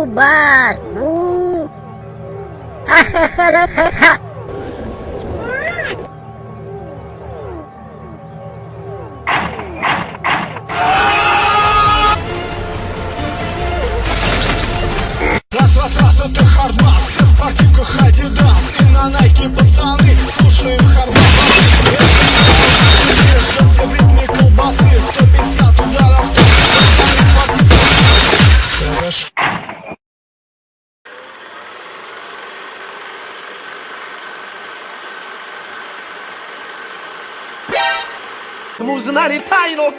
Бас! У! Ха-ха-ха-ха-ха! Раз, это Хардбас, все в спортивках Адидас. И на Найке пацаны слушаем Хардбас. Все в ритме колбасы, 150 ударов. Хорошо. Musnari Taino.